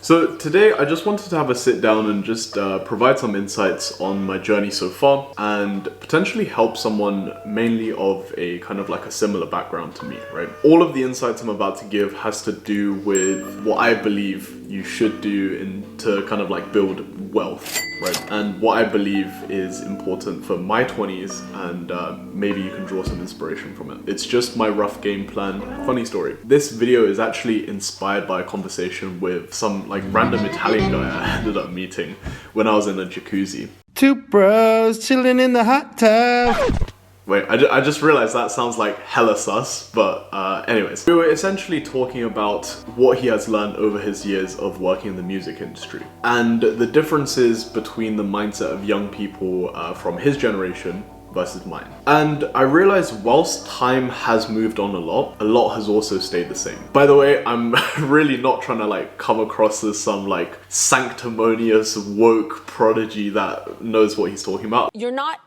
So today I just wanted to have a sit down and just provide some insights on my journey so far and potentially help someone mainly of a kind of like a similar background to me, right? All of the insights I'm about to give has to do with what I believe you should do to kind of like build wealth, right? And what I believe is important for my 20s, and maybe you can draw some inspiration from it. It's just my rough game plan. Funny story. This video is actually inspired by a conversation with some like random Italian guy I ended up meeting when I was in a jacuzzi. Two bros chilling in the hot tub. Wait, I just realized that sounds like hella sus, but anyways. We were essentially talking about what he has learned over his years of working in the music industry and the differences between the mindset of young people from his generation versus mine. And I realized whilst time has moved on a lot has also stayed the same. By the way, I'm really not trying to like come across as some like sanctimonious woke prodigy that knows what he's talking about. You're not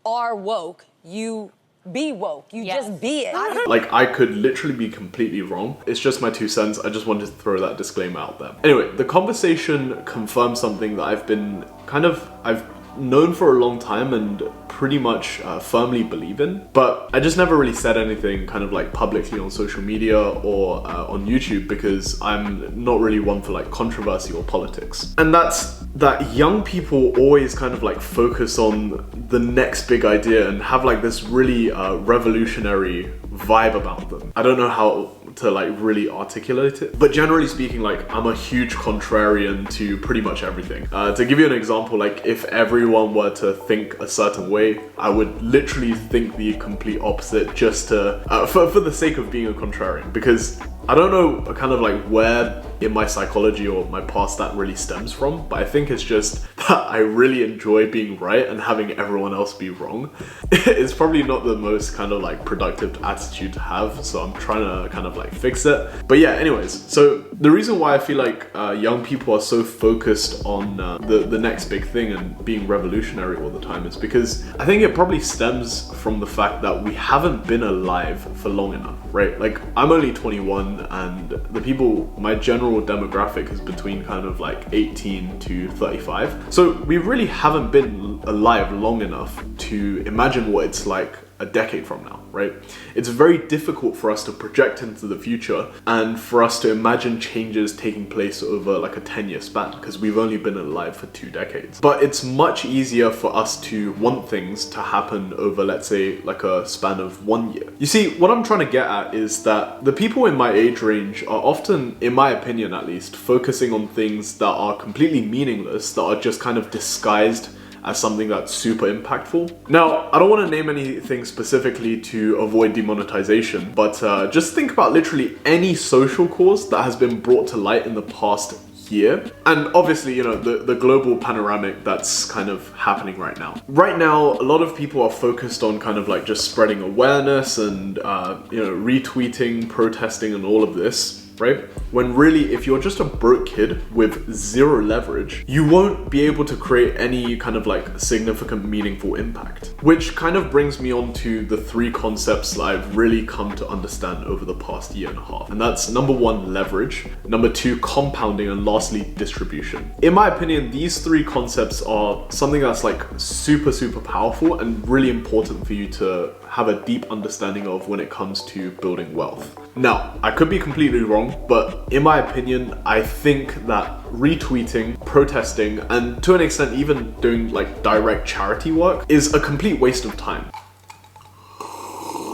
are woke, you be woke. You just be it. Like, I could literally be completely wrong. It's just my 2 cents. I just wanted to throw that disclaimer out there. Anyway, the conversation confirmed something that I've known for a long time and pretty much firmly believe in, but I just never really said anything kind of like publicly on social media or on YouTube because I'm not really one for like controversy or politics. And that's that young people always kind of like focus on the next big idea and have like this really revolutionary vibe about them. I don't know how to like really articulate it, but generally speaking, like I'm a huge contrarian to pretty much everything. To give you an example, like if everyone were to think a certain way, I would literally think the complete opposite just to for the sake of being a contrarian, because I don't know kind of like where in my psychology or my past that really stems from, but I think it's just that I really enjoy being right and having everyone else be wrong. It's probably not the most kind of like productive attitude to have, so I'm trying to kind of like fix it. But yeah, anyways, so the reason why I feel like young people are so focused on the next big thing and being revolutionary all the time is because I think it probably stems from the fact that we haven't been alive for long enough, right? Like I'm only 21 and the people, my general demographic is between kind of like 18 to 35. So we really haven't been alive long enough to imagine what it's like a decade from now, right? It's very difficult for us to project into the future and for us to imagine changes taking place over like a 10-year span because we've only been alive for 2 decades. But it's much easier for us to want things to happen over, let's say, like a span of 1 year. You see, what I'm trying to get at is that the people in my age range are often, in my opinion at least, focusing on things that are completely meaningless, that are just kind of disguised as something that's super impactful. Now, I don't want to name anything specifically to avoid demonetization, but just think about literally any social cause that has been brought to light in the past year. And obviously, you know, the global panoramic that's kind of happening right now. Right now, a lot of people are focused on kind of like just spreading awareness and, you know, retweeting, protesting and all of this, right? When really, if you're just a broke kid with zero leverage, you won't be able to create any kind of like significant, meaningful impact. Which kind of brings me on to the 3 concepts that I've really come to understand over the past year and a half. And that's number 1, leverage, number 2, compounding, and lastly, distribution. In my opinion, these 3 concepts are something that's like super, super powerful and really important for you to have a deep understanding of when it comes to building wealth. Now, I could be completely wrong, but in my opinion, I think that retweeting, protesting, and to an extent even doing like direct charity work is a complete waste of time.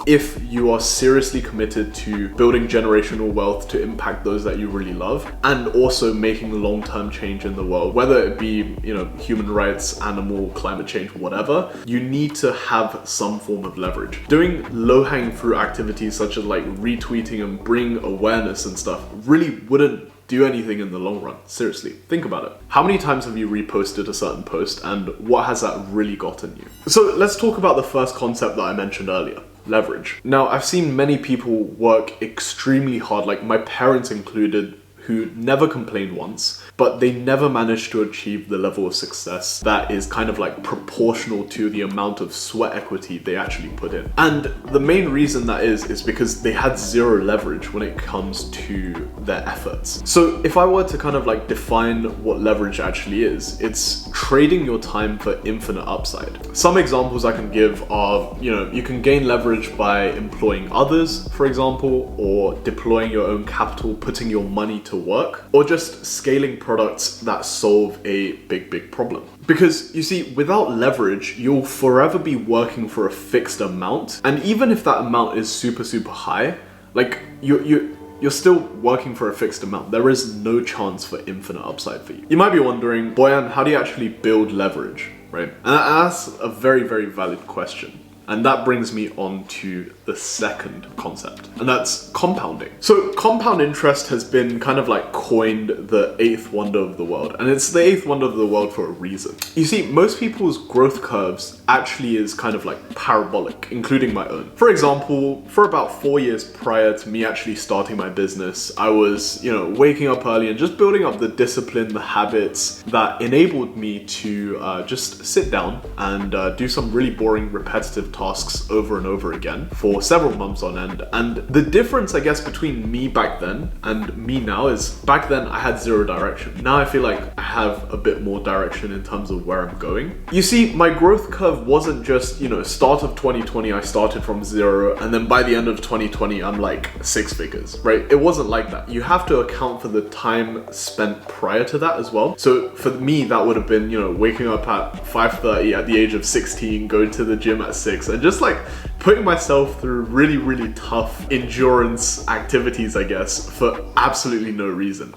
If you are seriously committed to building generational wealth to impact those that you really love and also making long-term change in the world, whether it be, you know, human rights, animal, climate change, whatever, you need to have some form of leverage. Doing low-hanging fruit activities such as like retweeting and bringing awareness and stuff really wouldn't do anything in the long run. Seriously, think about it. How many times have you reposted a certain post and what has that really gotten you? So let's talk about the first concept that I mentioned earlier. Leverage. Now, I've seen many people work extremely hard, like my parents included, who never complained once, but they never managed to achieve the level of success that is kind of like proportional to the amount of sweat equity they actually put in. And the main reason that is because they had zero leverage when it comes to their efforts. So if I were to kind of like define what leverage actually is, it's trading your time for infinite upside. Some examples I can give are, you can gain leverage by employing others, for example, or deploying your own capital, putting your money to work, or just scaling products that solve a big problem. Because you see, without leverage, you'll forever be working for a fixed amount. And even if that amount is super high, like you're still working for a fixed amount. There is no chance for infinite upside for you. You might be wondering, Boyan, how do you actually build leverage, right? And that's a very valid question. And that brings me on to the second concept, and that's compounding. So compound interest has been kind of like coined the eighth wonder of the world, and it's the eighth wonder of the world for a reason. You see, most people's growth curves actually is kind of like parabolic, including my own. For example, for about 4 years prior to me actually starting my business, I was, waking up early and just building up the discipline, the habits that enabled me to just sit down and do some really boring, repetitive tasks over and over again for several months on end. And the difference, I guess, between me back then and me now is back then I had zero direction. Now I feel like I have a bit more direction in terms of where I'm going. You see, my growth curve wasn't just, start of 2020, I started from zero, and then by the end of 2020, I'm like 6 figures, right? It wasn't like that. You have to account for the time spent prior to that as well. So for me, that would have been, waking up at 5:30 at the age of 16, going to the gym at 6, and just like putting myself through really tough endurance activities, I guess, for absolutely no reason.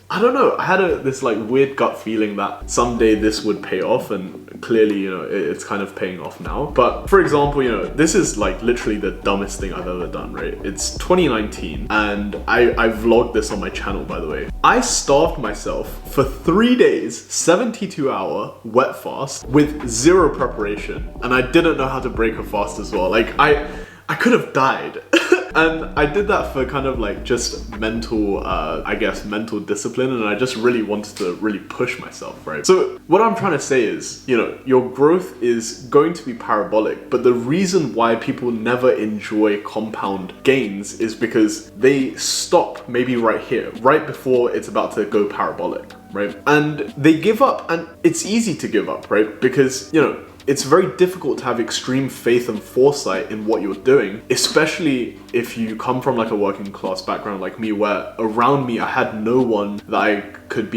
I don't know, I had this like weird gut feeling that someday this would pay off, and clearly, it's kind of paying off now. But for example, this is like literally the dumbest thing I've ever done, right? It's 2019, and I vlogged this on my channel, by the way. I starved myself for 3 days, 72-hour wet fast with zero preparation, and I didn't know how to break a fast as well. Like, I could have died. And I did that for kind of like just mental, mental discipline, and I just really wanted to really push myself, right? So what I'm trying to say is, your growth is going to be parabolic, but the reason why people never enjoy compound gains is because they stop maybe right here, right before it's about to go parabolic, right? And they give up, and it's easy to give up, right? Because, it's very difficult to have extreme faith and foresight in what you're doing, especially if you come from like a working class background like me, where around me I had no one that I could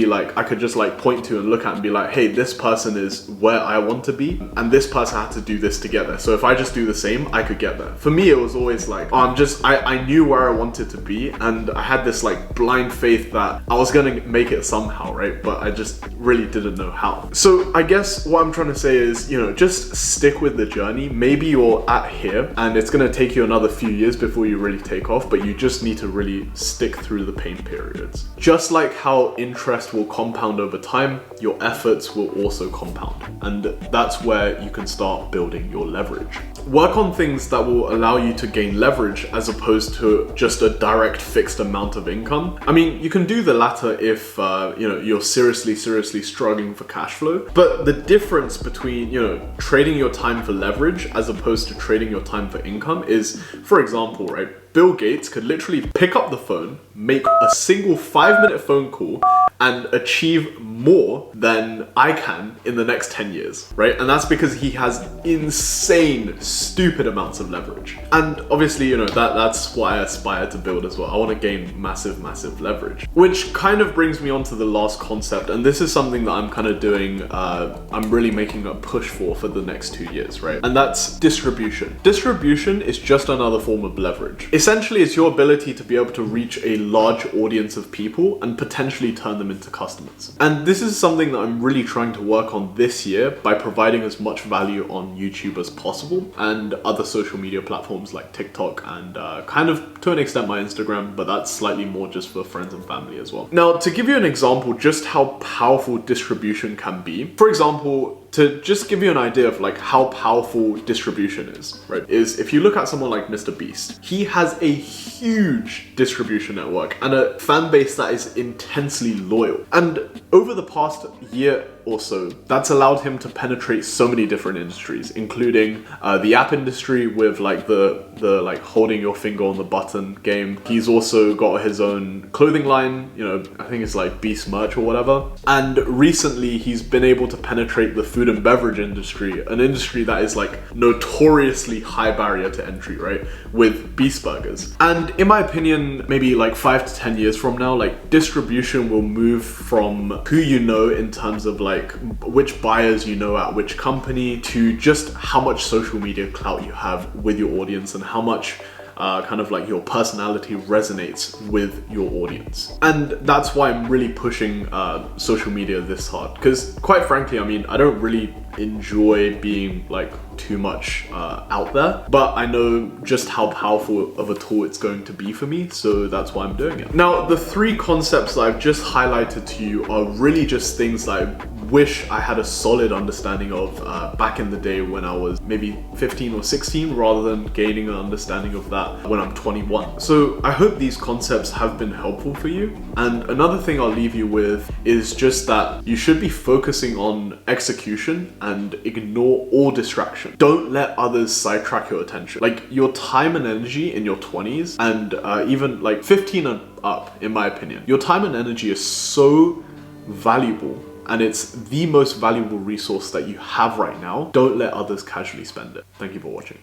just like point to and look at and be like, hey, this person is where I want to be, and this person had to do this to get there. So if I just do the same, I could get there. For me, it was always like, I knew where I wanted to be, and I had this like blind faith that I was gonna make it somehow, right? But I just really didn't know how. So I guess what I'm trying to say is, just stick with the journey. Maybe you're at here and it's gonna take you another few years before you really take off, but you just need to really stick through the pain periods. Just like how interest will compound over time, your efforts will also compound. And that's where you can start building your leverage. Work on things that will allow you to gain leverage as opposed to just a direct fixed amount of income. I mean, you can do the latter if you're seriously struggling for cash flow. But the difference between, trading your time for leverage as opposed to trading your time for income is, for example, right? Bill Gates could literally pick up the phone, make a single 5-minute phone call, and achieve more than I can in the next 10 years, right? And that's because he has insane, stupid amounts of leverage. And obviously, that's what I aspire to build as well. I want to gain massive leverage. Which kind of brings me on to the last concept, and this is something that I'm kind of doing, I'm really making a push for the next 2 years, right? And that's distribution. Distribution is just another form of leverage. Essentially, it's your ability to be able to reach a large audience of people and potentially turn them into customers. And this is something that I'm really trying to work on this year by providing as much value on YouTube as possible and other social media platforms like TikTok and kind of to an extent my Instagram, but that's slightly more just for friends and family as well. Now, to give you an example just how powerful distribution can be, for example, to just give you an idea of like how powerful distribution is, right, is if you look at someone like Mr. Beast, he has a huge distribution network and a fan base that is intensely loyal. And over the past year or so, that's allowed him to penetrate so many different industries, including the app industry with like the like holding your finger on the button game. He's also got his own clothing line, you know, I think it's like Beast merch or whatever. And recently he's been able to penetrate the food and beverage industry, an industry that is like notoriously high barrier to entry, right, with Beast burgers. And in my opinion, maybe like 5 to 10 years from now, like distribution will move from who you know in terms of like which buyers you know at which company to just how much social media clout you have with your audience and how much kind of like your personality resonates with your audience. And that's why I'm really pushing social media this hard, because quite frankly, I mean, I don't really enjoy being like too much out there, but I know just how powerful of a tool it's going to be for me, so that's why I'm doing it. Now, the 3 concepts that I've just highlighted to you are really just things that I wish I had a solid understanding of back in the day when I was maybe 15 or 16, rather than gaining an understanding of that when I'm 21. So I hope these concepts have been helpful for you. And another thing I'll leave you with is just that you should be focusing on execution and ignore all distraction. Don't let others sidetrack your attention. Like your time and energy in your 20s and even like 15 and up, in my opinion, your time and energy is so valuable. And it's the most valuable resource that you have right now. Don't let others casually spend it. Thank you for watching.